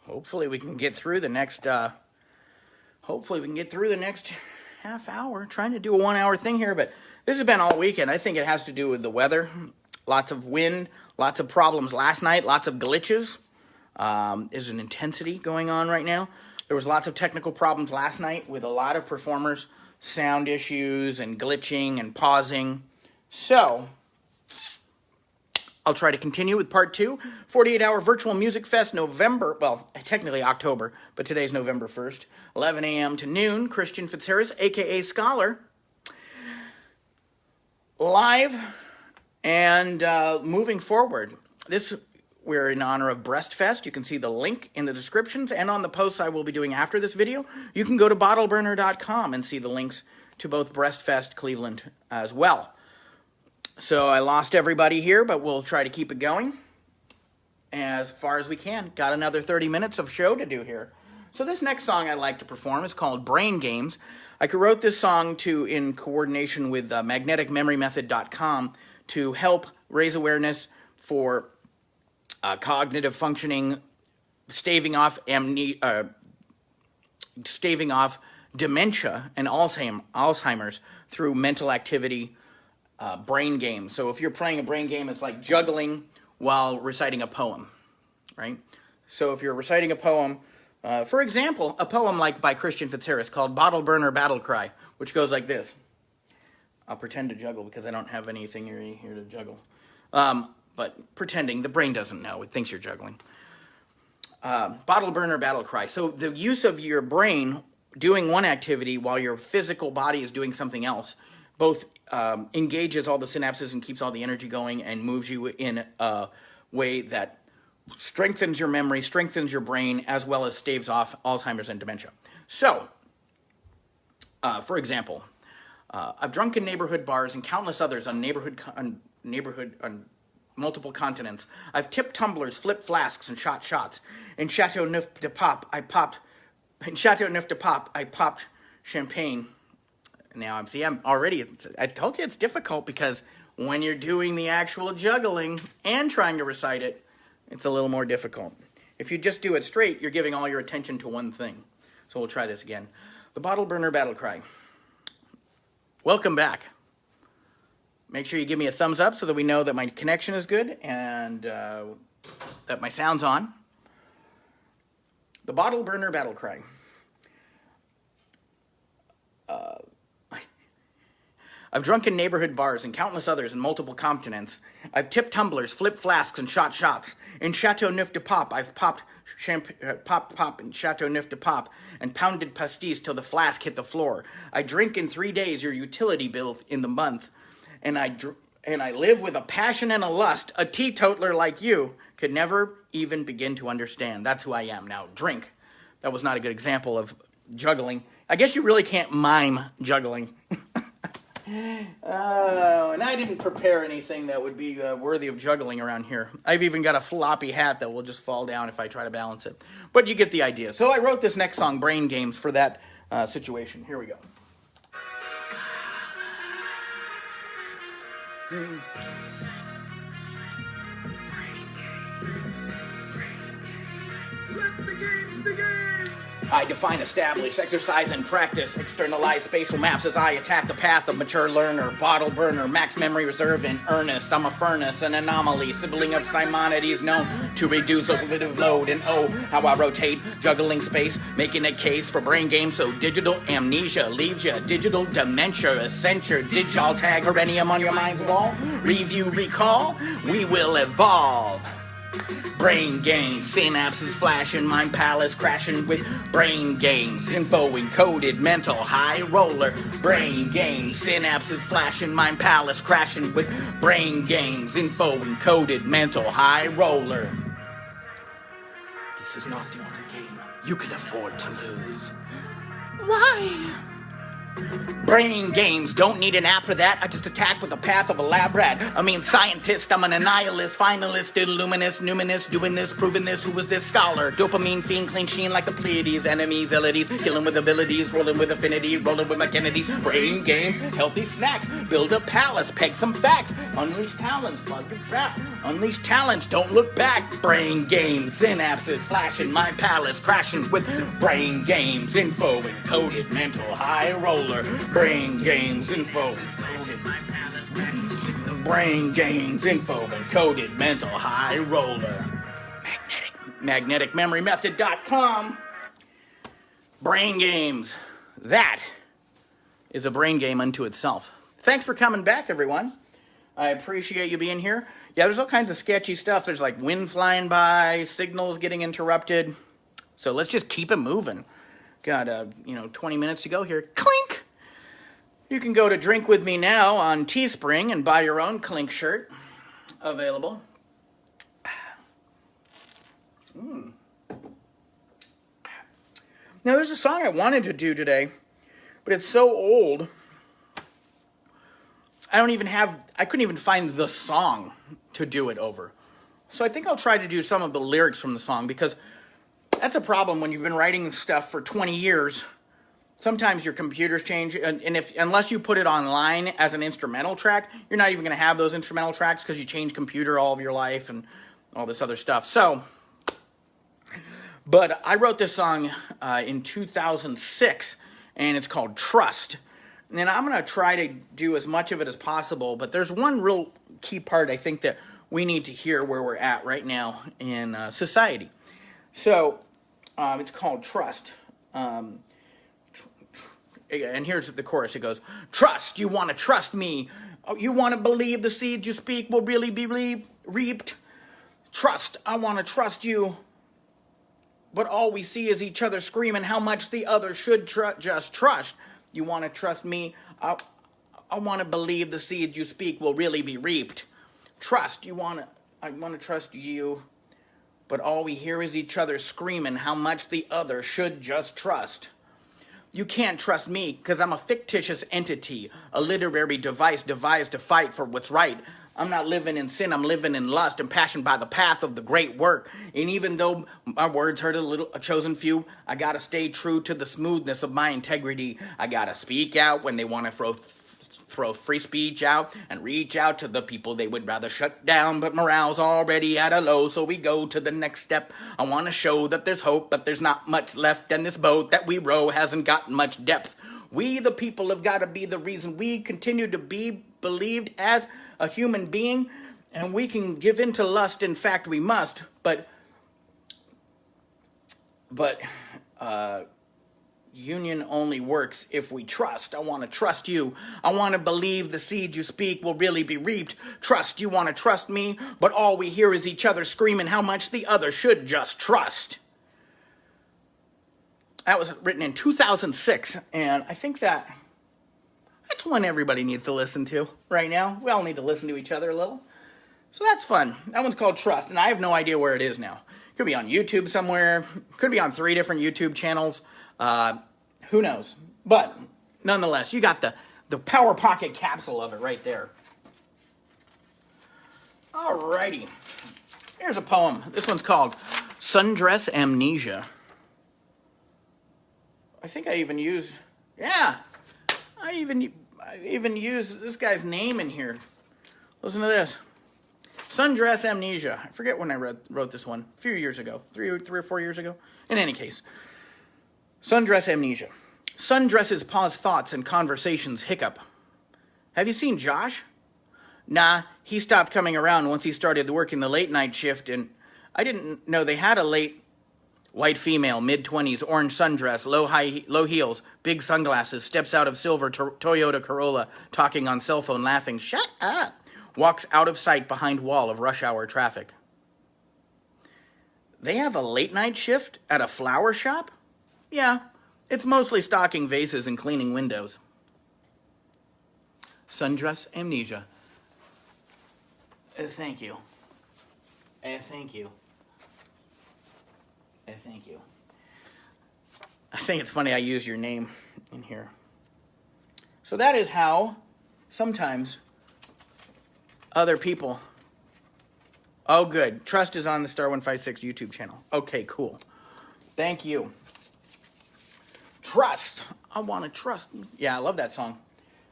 Hopefully we can get through the next half hour. Trying to do a 1 hour thing here, but this has been all weekend. I think it has to do with the weather. Lots of wind, lots of problems last night, lots of glitches. There's an intensity going on right now. There was lots of technical problems last night with a lot of performers, sound issues and glitching and pausing. So I'll try to continue with part 2, 48-hour virtual music fest, November, well, technically October, but today's November 1st, 11 a.m. to noon. Christian Fitzharris, a.k.a. Scholar, live and moving forward. We're in honor of Breastfest. You can see the link in the descriptions and on the posts I will be doing after this video. You can go to bottleburner.com and see the links to both Breastfest Cleveland as well. So I lost everybody here, but we'll try to keep it going as far as we can. Got another 30 minutes of show to do here. So this next song I'd like to perform is called Brain Games. I wrote this song in coordination with magneticmemorymethod.com to help raise awareness for cognitive functioning, staving off dementia and Alzheimer's through mental activity. Brain game. So if you're playing a brain game, it's like juggling while reciting a poem, right? So if you're reciting a poem, for example, a poem by Christian Fitzharris called Bottle Burner Battle Cry, which goes like this. I'll pretend to juggle because I don't have anything here to juggle. But pretending, the brain doesn't know. It thinks you're juggling. Bottle Burner Battle Cry. So the use of your brain doing one activity while your physical body is doing something else both engages all the synapses and keeps all the energy going and moves you in a way that strengthens your memory, strengthens your brain, as well as staves off Alzheimer's and dementia. So, for example, I've drunk in neighborhood bars and countless others on multiple continents. I've tipped tumblers, flipped flasks, and shot shots. In Chateau Neuf de Pop, I popped champagne. Now, I told you it's difficult because when you're doing the actual juggling and trying to recite it, it's a little more difficult. If you just do it straight, you're giving all your attention to one thing. So we'll try this again. The Bottle Burner Battle Cry. Welcome back. Make sure you give me a thumbs up so that we know that my connection is good and that my sound's on. The Bottle Burner Battle Cry. I've drunk in neighborhood bars and countless others in multiple continents. I've tipped tumblers, flipped flasks, and shot shots. In Chateau Neuf de Pop, I've popped in Chateau Neuf de Pop and pounded pastis till the flask hit the floor. I drink in 3 days your utility bill in the month, and I live with a passion and a lust a teetotaler like you could never even begin to understand. That's who I am. Now, drink. That was not a good example of juggling. I guess you really can't mime juggling. And I didn't prepare anything that would be worthy of juggling around here. I've even got a floppy hat that will just fall down if I try to balance it. But you get the idea. So I wrote this next song, Brain Games, for that situation. Here we go. Let the games begin! I define, establish, exercise, and practice externalize spatial maps as I attack the path of mature learner, bottle burner, max memory reserve in earnest. I'm a furnace, an anomaly, sibling of Simonides known to reduce cognitive load. And oh, how I rotate, juggling space, making a case for brain games so digital amnesia leaves you, digital dementia, censure, digital tag herenium on your mind's wall. Review, recall, we will evolve. Brain games, synapses flashing, mind palace crashing with brain games, info encoded, mental high roller. Brain games, synapses flashing, mind palace crashing with brain games, info encoded, mental high roller. This is not the only game you can afford to lose. Why? Brain games, don't need an app for that. I just attack with the path of a lab rat. I mean scientist, I'm an annihilist, finalist, illuminist, numinous, doing this, proving this, who was this scholar? Dopamine, fiend, clean sheen like the Pleiades, enemies, abilities, killing with abilities, rolling with affinity, rolling with my Kennedy. Brain games, healthy snacks, build a palace, peg some facts, unleash talents, plug your trap, unleash talents, don't look back. Brain games, synapses, flashing my palace, crashing with brain games, info encoded, mental high roller. Brain games, info encoded, my palace. Brain games, info encoded, mental high roller. Magneticmemorymethod.com. Brain games. That is a brain game unto itself. Thanks for coming back, everyone. I appreciate you being here. Yeah, there's all kinds of sketchy stuff. There's like wind flying by, signals getting interrupted. So let's just keep it moving. Got 20 minutes to go here. Clink! You can go to Drink With Me Now on Teespring and buy your own Clink shirt. Available. Now, there's a song I wanted to do today, but it's so old. I couldn't even find the song to do it over. So I think I'll try to do some of the lyrics from the song, because that's a problem when you've been writing stuff for 20 years. Sometimes your computers change, and unless you put it online as an instrumental track, you're not even going to have those instrumental tracks because you change computer all of your life and all this other stuff. So, but I wrote this song in 2006, and it's called Trust. And I'm going to try to do as much of it as possible, but there's one real key part I think that we need to hear where we're at right now in society. So, it's called Trust. And here's the chorus. It goes, trust, you want to trust me. You want to believe the seeds you speak will really be reaped. Trust, I want to trust you. But all we see is each other screaming how much the other should just trust. You want to trust me. I want to believe the seeds you speak will really be reaped. Trust, I want to trust you. But all we hear is each other screaming how much the other should just trust. You can't trust me because I'm a fictitious entity, a literary device devised to fight for what's right. I'm not living in sin, I'm living in lust, impassioned by the path of the great work. And even though my words hurt a chosen few, I gotta stay true to the smoothness of my integrity. I gotta speak out when they want to throw free speech out and reach out to the people they would rather shut down, but morale's already at a low, so we go to the next step. I want to show that there's hope, but there's not much left, and this boat that we row hasn't got much depth. We, the people, have got to be the reason we continue to be believed as a human being, and we can give in to lust. In fact, we must, but union only works if we trust. I want to trust you. I want to believe the seed you speak will really be reaped. Trust, you want to trust me, but all we hear is each other screaming how much the other should just trust. That was written in 2006, and I think that's one everybody needs to listen to right now. We all need to listen to each other a little. So that's fun. That one's called Trust, and I have no idea where it is now. Could be on YouTube somewhere. Could be on 3 different YouTube channels. Who knows? But nonetheless, you got the Power Pocket capsule of it right there. Alrighty. Here's a poem. This one's called Sundress Amnesia. I think I even use, I even use this guy's name in here. Listen to this. Sundress Amnesia. I forget when I wrote this one. A few years ago. 3 or 4 years ago. In any case. Sundress Amnesia. Sundresses pause thoughts and conversations hiccup. Have you seen Josh? Nah, he stopped coming around once he started working the late night shift, and I didn't know they had a late. White female, mid-20s, orange sundress, low heels, big sunglasses, steps out of silver Toyota Corolla, talking on cell phone, laughing, shut up, walks out of sight behind wall of rush hour traffic. They have a late night shift at a flower shop? Yeah, it's mostly stocking vases and cleaning windows. Sundress Amnesia. Thank you. Thank you. Thank you. I think it's funny I use your name in here. So that is how sometimes other people... Oh, good. Trust is on the Star 156 YouTube channel. Okay, cool. Thank you. Trust. I want to trust. Yeah, I love that song.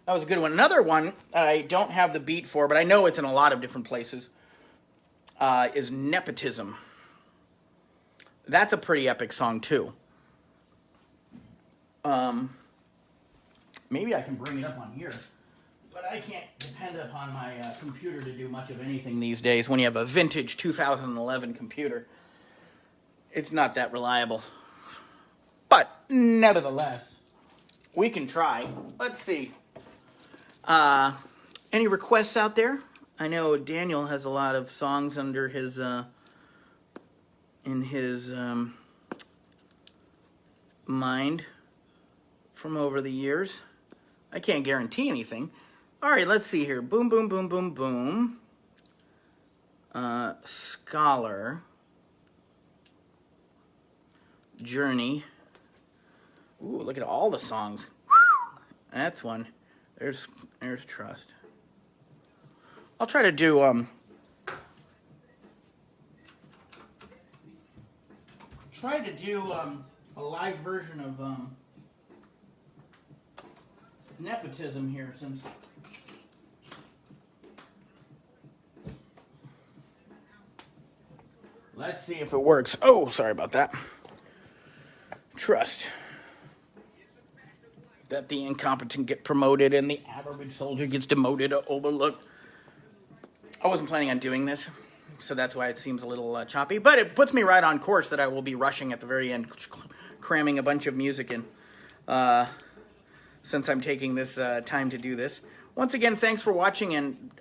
That was a good one. Another one I don't have the beat for, but I know it's in a lot of different places, is Nepotism. That's a pretty epic song, too. Maybe I can bring it up on here. But I can't depend upon my computer to do much of anything these days when you have a vintage 2011 computer. It's not that reliable. But nevertheless, we can try. Let's see. Any requests out there? I know Daniel has a lot of songs under his in his mind from over the years. I can't guarantee anything. All right, let's see here. Boom, boom, boom, boom, boom. Scholar. Journey. Ooh, look at all the songs. That's one. There's Trust. I'll try to do a live version of Nepotism here, since let's see if it works. Oh, sorry about that. Trust that the incompetent get promoted and the average soldier gets demoted or overlooked. I wasn't planning on doing this, so that's why it seems a little choppy, but it puts me right on course that I will be rushing at the very end, cramming a bunch of music in, since I'm taking this time to do this. Once again, thanks for watching, and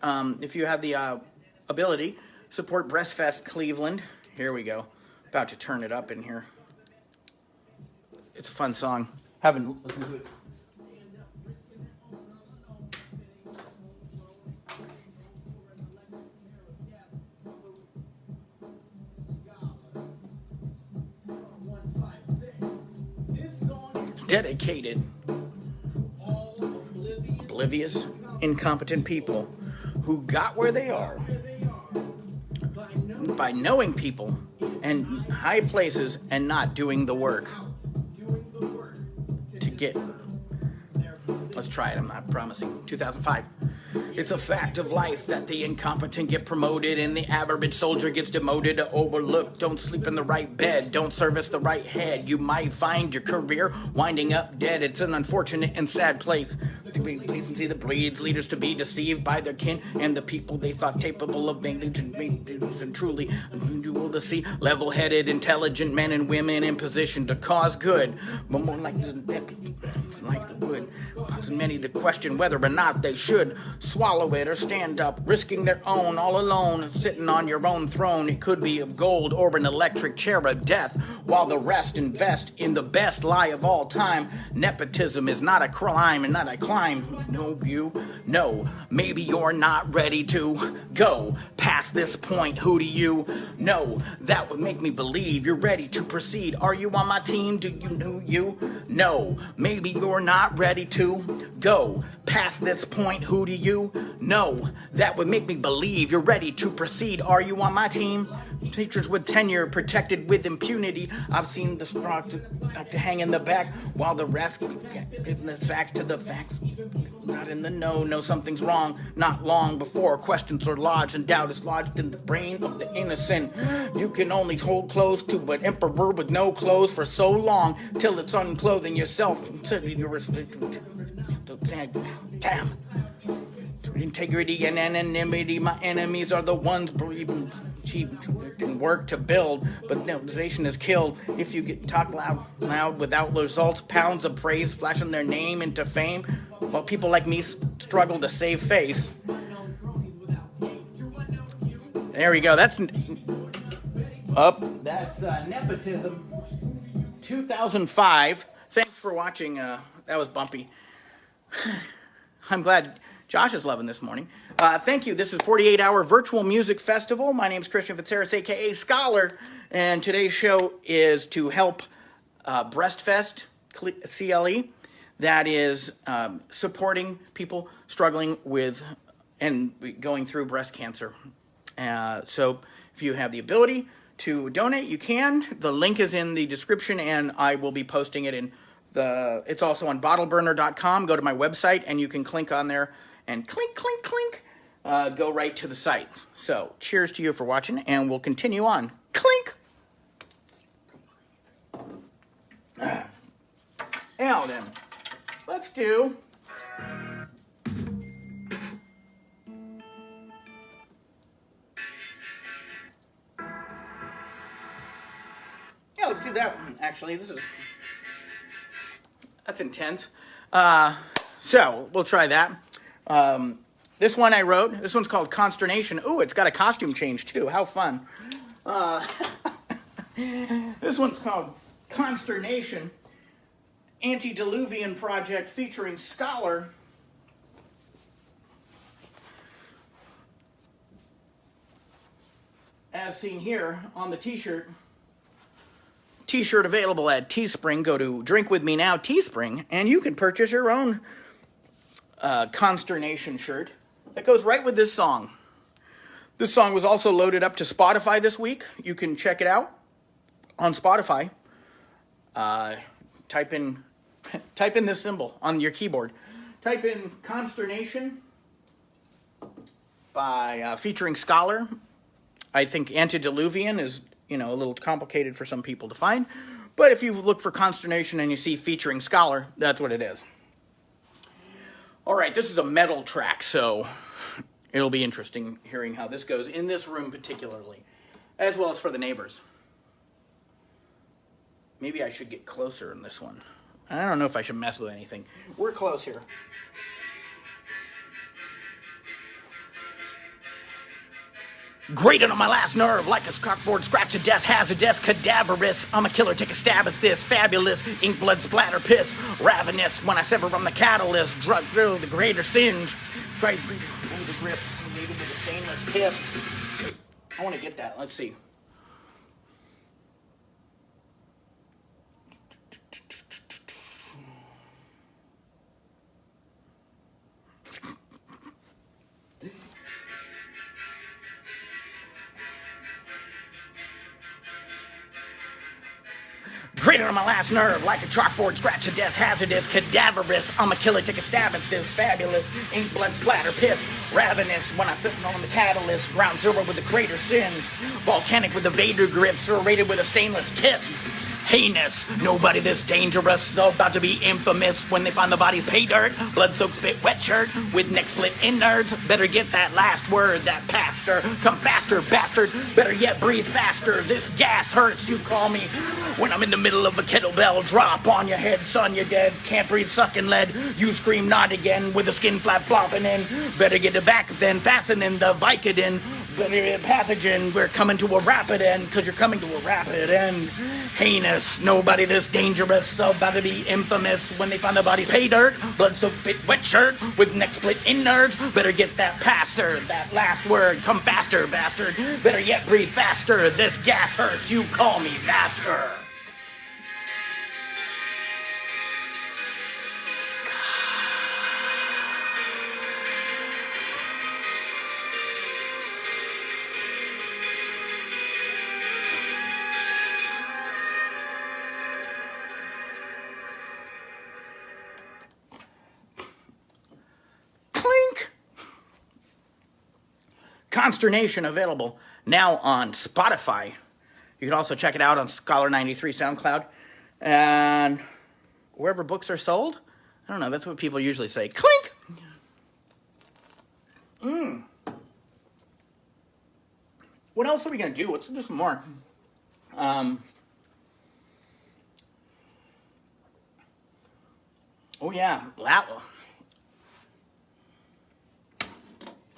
if you have the ability, support Breastfest Cleveland. Here we go. About to turn it up in here. It's a fun song. Haven't listened to it. It's dedicated. Oblivious, incompetent people who got where they are by knowing people and high places and not doing the work to get. Let's try it. I'm not promising. 2005. It's a fact of life that the incompetent get promoted and the average soldier gets demoted or overlooked. Don't sleep in the right bed. Don't service the right head. You might find your career winding up dead. It's an unfortunate and sad place. Decency that breeds leaders to be deceived by their kin and the people they thought capable of being and truly unusual to see level-headed, intelligent men and women in position to cause good, but more like would cause many to question whether or not they should swallow it or stand up, risking their own all alone, sitting on your own throne. It could be of gold or an electric chair of death, while the rest invest in the best lie of all time. Nepotism is not a crime and not a climb. No, maybe you're not ready to go past this point. Who do you know that would make me believe you're ready to proceed? Are you on my team? Do you know you? No, maybe you're not ready to go past this point. Who do you know that would make me believe you're ready to proceed? Are you on my team? Teachers with tenure protected with impunity. I've seen the strong to hang in the back while the rest give the sacks to the facts. Not in the know something's wrong. Not long before questions are lodged and doubt is lodged in the brain of the innocent. You can only hold close to an emperor with no clothes for so long till it's unclothing yourself. Damn. Integrity and anonymity, my enemies are the ones breathing cheap and work to build, but civilization is killed if you get talk loud without results. Pounds of praise flashing their name into fame, while people like me struggle to save face. There we go. That's Nepotism 2005. Thanks for watching. That was bumpy. I'm glad Josh is loving this morning. Thank you. This is 48-Hour Virtual Music Festival. My name is Christian Fitzharris, a.k.a. Scholar, and today's show is to help Breastfest, CLE. that is supporting people struggling with and going through breast cancer. So if you have the ability to donate, you can. The link is in the description, and I will be posting it in it's also on bottleburner.com. Go to my website, and you can click on there, and clink, clink, clink, go right to the site. So cheers to you for watching, and we'll continue on. Clink! Now then, let's do... Yeah, let's do that one. Actually, that's intense. So we'll try that. This one I wrote. This one's called Consternation. Ooh, it's got a costume change too. How fun. This one's called Consternation, Antediluvian Project featuring Scholar. As seen here on the t-shirt. T-shirt available at Teespring. Go to Drink With Me Now Teespring, and you can purchase your own Consternation shirt that goes right with this song. This song was also loaded up to Spotify this week. You can check it out on Spotify. Type in this symbol on your keyboard. Type in Consternation by featuring Scholar. I think Antediluvian is a little complicated for some people to find. But if you look for Consternation and you see featuring Scholar, that's what it is. All right, this is a metal track, so it'll be interesting hearing how this goes in this room particularly, as well as for the neighbors. Maybe I should get closer in this one. I don't know if I should mess with anything. We're close here. Grated on my last nerve like a chalkboard scratch to death, hazardous, cadaverous. I'm a killer, take a stab at this. Fabulous, ink, blood, splatter, piss. Ravenous, when I sever from the catalyst. Drug through the greater singe. Great the grip, maybe with a stainless tip. I want to get that. Let's see. Grated on my last nerve like a chalkboard scratch to death, hazardous, cadaverous. I'm a killer, take a stab at this. Fabulous, ink, blood, splatter, piss. Ravenous, when I'm sitting on the catalyst. Ground zero with the crater singe. Volcanic with the Vader grip, serrated with a stainless tip. Heinous, nobody this dangerous, so about to be infamous when they find the body's pay dirt. Blood-soaked spit wet shirt with neck split innards. Better get that last word, that pastor. Come faster, bastard. Better yet, breathe faster. This gas hurts, you call me. When I'm in the middle of a kettlebell drop on your head, son, you're dead. Can't breathe, sucking lead. You scream not again with the skin flap flopping in. Better get it back then, fasten in the Vicodin. Better get pathogen, we're coming to a rapid end, cause you're coming to a rapid end. Heinous, nobody this dangerous, so about to be infamous when they find the body's pay dirt. Blood-soaked spit wet shirt with neck split innards. Better get that pastor, that last word. Come faster, bastard. Better yet, breathe faster. This gas hurts, you call me master. Consternation available now on Spotify. You can also check it out on Scholar93 SoundCloud and wherever books are sold. I don't know, that's what people usually say. Clink! What else are we going to do? Let's do some more. Oh yeah,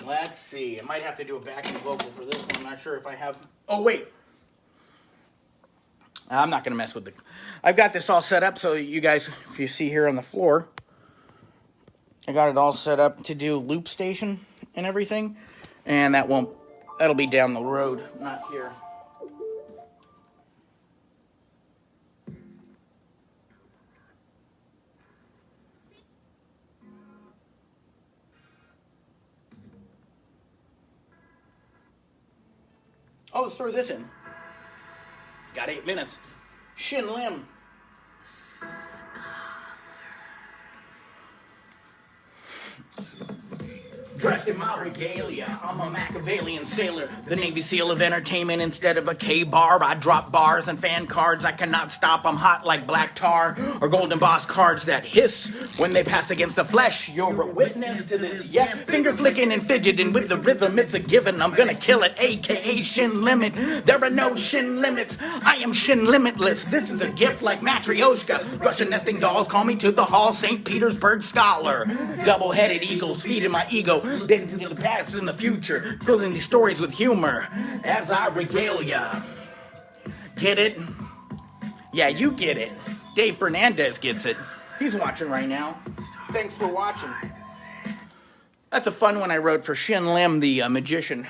let's see. I might have to do a backing vocal for this one. I'm not sure if I have... Oh, wait. I'm not going to mess with the... I've got this all set up, so you guys, if you see here on the floor, I got it all set up to do loop station and everything. And that'll be down the road, not here. Oh, let's throw this in. Got 8 minutes. Shin Lim. Dressed in my regalia, I'm a Machiavellian sailor, the Navy SEAL of entertainment instead of a K-bar. I drop bars and fan cards, I cannot stop, I'm hot like black tar, or golden boss cards that hiss when they pass against the flesh. You're a witness to this, yes, finger flicking and fidgeting with the rhythm, it's a given, I'm gonna kill it, aka Shin Limit. There are no Shin limits, I am Shin Limitless, this is a gift like Matryoshka. Russian nesting dolls call me to the hall, St. Petersburg scholar. Double-headed eagles feeding my ego, been to the past and the future, filling these stories with humor as I regale ya. Get it? Yeah, you get it. Dave Fernandez gets it. He's watching right now. Thanks for watching. That's a fun one I wrote for Shin Lim, the magician.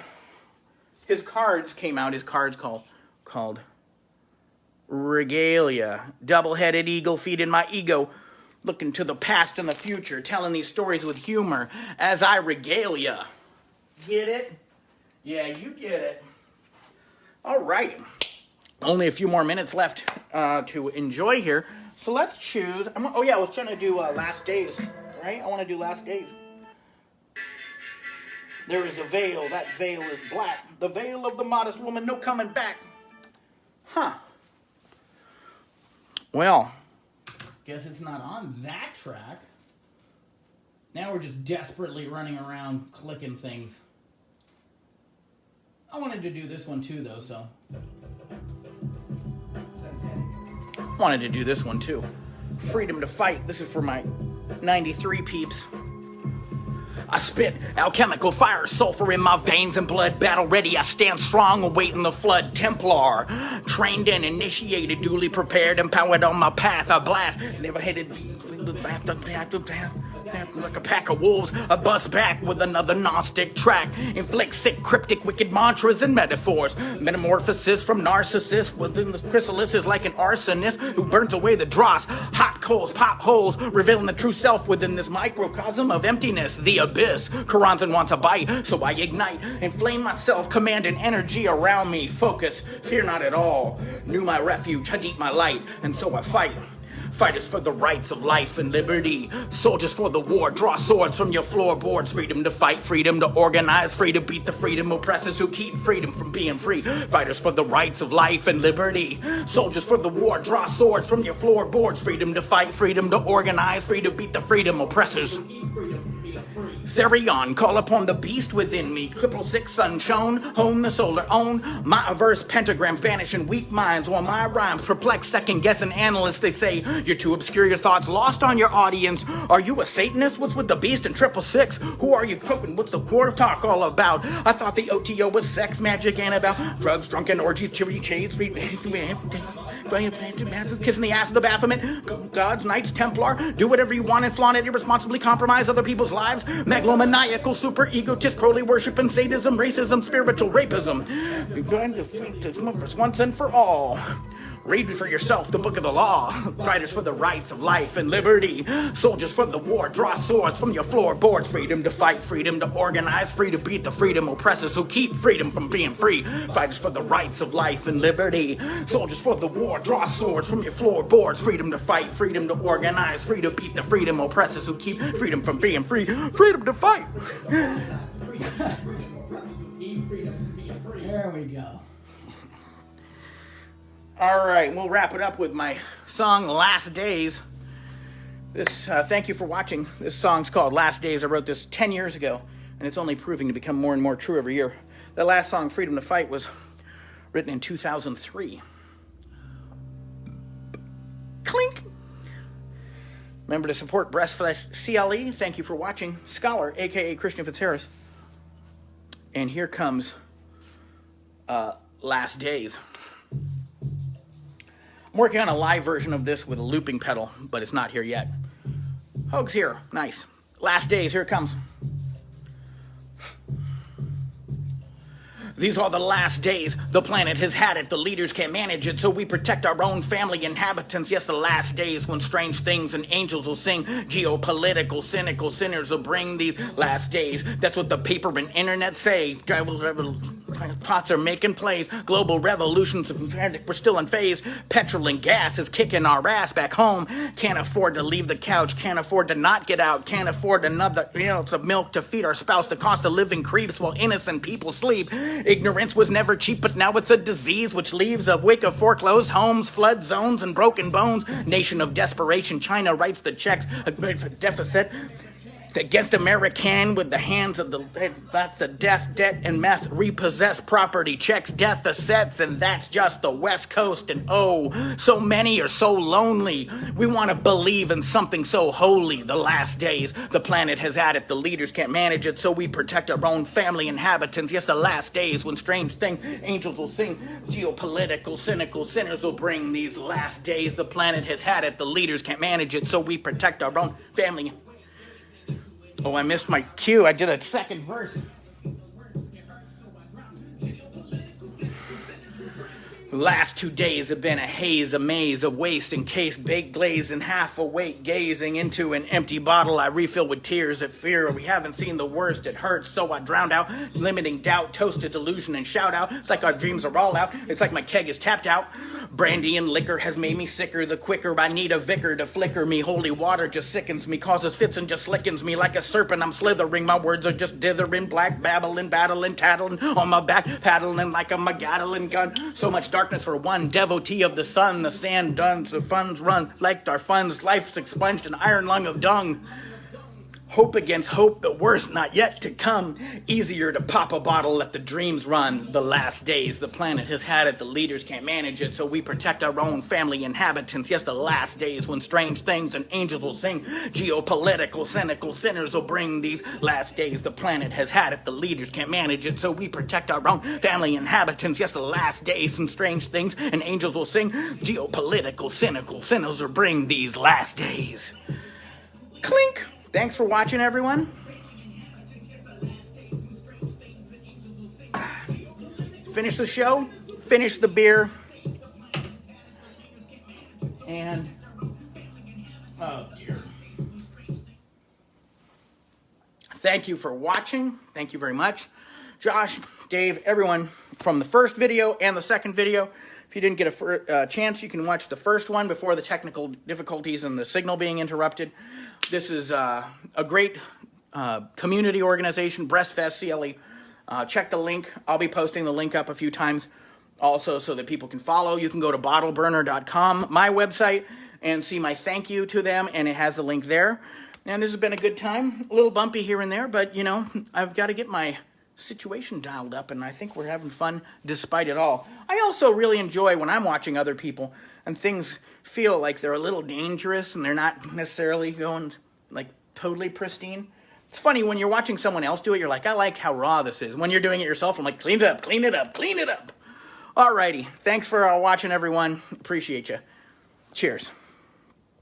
His cards came out. His cards called Regalia. Double-headed eagle feeding my ego, looking to the past and the future, telling these stories with humor as I regale ya. Get it? Yeah, you get it. All right. Only a few more minutes left to enjoy here. So let's choose. I was trying to do Last Days, right? I want to do Last Days. There is a veil. That veil is black. The veil of the modest woman, no coming back. Huh. Well, guess it's not on that track. Now we're just desperately running around clicking things. I wanted to do this one too, though, so. Wanted to do this one too. Freedom to Fight. This is for my 93 peeps. I spit alchemical fire, sulfur in my veins and blood. Battle ready, I stand strong, awaiting the flood. Templar, trained and initiated, duly prepared, empowered on my path. I blast, never hated like a pack of wolves. I bust back with another non-stick track. Inflict sick, cryptic, wicked mantras and metaphors. Metamorphosis from narcissist within the chrysalis is like an arsonist who burns away the dross. Hot coals, pop holes, revealing the true self within this microcosm of emptiness. The abyss. Karanzan wants a bite, so I ignite. Inflame myself, commanding energy around me. Focus, fear not at all. Knew my refuge, Hadit my light, and so I fight. Fighters for the rights of life and liberty. Soldiers for the war. Draw swords from your floorboards. Freedom to fight, freedom to organize, free to beat the freedom oppressors who keep freedom from being free. Fighters for the rights of life and liberty. Soldiers for the war. Draw swords from your floorboards. Freedom to fight, freedom to organize, free to beat the freedom oppressors. Therion, call upon the beast within me. 666 sunshone, hone the solar own. My averse pentagrams banishing weak minds while my rhymes perplex second-guessing analysts. They say you're too obscure, your thoughts lost on your audience. Are you a Satanist? What's with the beast and 666? Who are you cooking? What's the war talk all about? I thought the OTO was sex, magic, and about drugs, drunken orgies, cherry shades, kissing the ass of the Baphomet. Gods, Knights, Templar, do whatever you want and flaunt it, irresponsibly compromise other people's lives. Megalomaniacal, super egotist, crowley worship and sadism, racism, spiritual rapism. We're going to fight this once and for all. Read for yourself the book of the law. Fighters for the rights of life and liberty. Soldiers for the war. Draw swords from your floorboards. Freedom to fight, freedom to organize, free to beat the freedom oppressors who keep freedom from being free. Fighters for the rights of life and liberty. Soldiers for the war. Draw swords from your floorboards. Freedom to fight, freedom to organize, free to beat the freedom oppressors who keep freedom from being free. Freedom to fight. There we go. All right, we'll wrap it up with my song, Last Days. Thank you for watching. This song's called Last Days. I wrote this 10 years ago, and it's only proving to become more and more true every year. The last song, Freedom to Fight, was written in 2003. Clink! Remember to support Breastfest CLE. Thank you for watching. Scholar, a.k.a. Christian Fitzharris. And here comes Last Days. I'm working on a live version of this with a looping pedal, but it's not here yet. Hoag's here. Nice. Last Days. Here it comes. These are the last days. The planet has had it. The leaders can't manage it, so we protect our own family inhabitants. Yes, the last days when strange things and angels will sing. Geopolitical, cynical sinners will bring these last days. That's what the paper and internet say. pots are making plays. Global revolutions, we're still in phase. Petrol and gas is kicking our ass back home. Can't afford to leave the couch, can't afford to not get out, can't afford another ounce of milk to feed our spouse. The cost of living creeps while innocent people sleep. Ignorance was never cheap, but now it's a disease which leaves a wake of foreclosed homes, flood zones, and broken bones. Nation of desperation, China writes the checks, a deficit against American with the hands of the that's a death, debt, and meth, repossessed property, checks, deficits, and that's just the West Coast. And oh, so many are so lonely. We want to believe in something so holy. The last days, the planet has at it, the leaders can't manage it, so we protect our own family inhabitants. Yes, the last days when strange thing, angels will sing, geopolitical, cynical sinners will bring these last days. The planet has had it, the leaders can't manage it, so we protect our own family. Oh, I missed my cue. I did a second verse. The last 2 days have been a haze, a maze, a waste, encased, baked, glazed, and half awake, gazing into an empty bottle I refill with tears of fear. We haven't seen the worst, it hurts, so I drowned out, limiting doubt, toasted delusion, and shout out. It's like our dreams are all out, it's like my keg is tapped out. Brandy and liquor has made me sicker, the quicker I need a vicar to flicker me. Holy water just sickens me, causes fits and just slickens me. Like a serpent I'm slithering, my words are just dithering, black babbling, battling, tattling, on my back, paddling like a Gatling gun. So much darkness for one devotee of the sun. The sand duns, the funds run like our funds. Life's expunged an iron lung of dung. Hope against hope, the worst not yet to come. Easier to pop a bottle, let the dreams run. The last days, the planet has had it, the leaders can't manage it, so we protect our own family inhabitants. Yes, the last days when strange things and angels will sing. Geopolitical, cynical sinners will bring these last days. The planet has had it, the leaders can't manage it, so we protect our own family inhabitants. Yes, the last days when strange things and angels will sing. Geopolitical, cynical sinners will bring these last days. Clink! Thanks for watching, everyone. Finish the show, finish the beer, and oh dear. Thank you for watching. Thank you very much. Josh, Dave, everyone from the first video and the second video. If you didn't get a chance, you can watch the first one before the technical difficulties and the signal being interrupted. This is a great community organization, Breastfest, CLE. Check the link. I'll be posting the link up a few times also so that people can follow. You can go to bottleburner.com, my website, and see my thank you to them, and it has the link there. And this has been a good time. A little bumpy here and there, but, you know, I've got to get my situation dialed up, and I think we're having fun despite it all. I also really enjoy when I'm watching other people and things feel like they're a little dangerous and they're not necessarily going like totally pristine. It's funny when you're watching someone else do it, you're like, I like how raw this is. When you're doing it yourself, I'm like, clean it up, clean it up, clean it up. Alrighty, thanks for watching, everyone. Appreciate you. Cheers.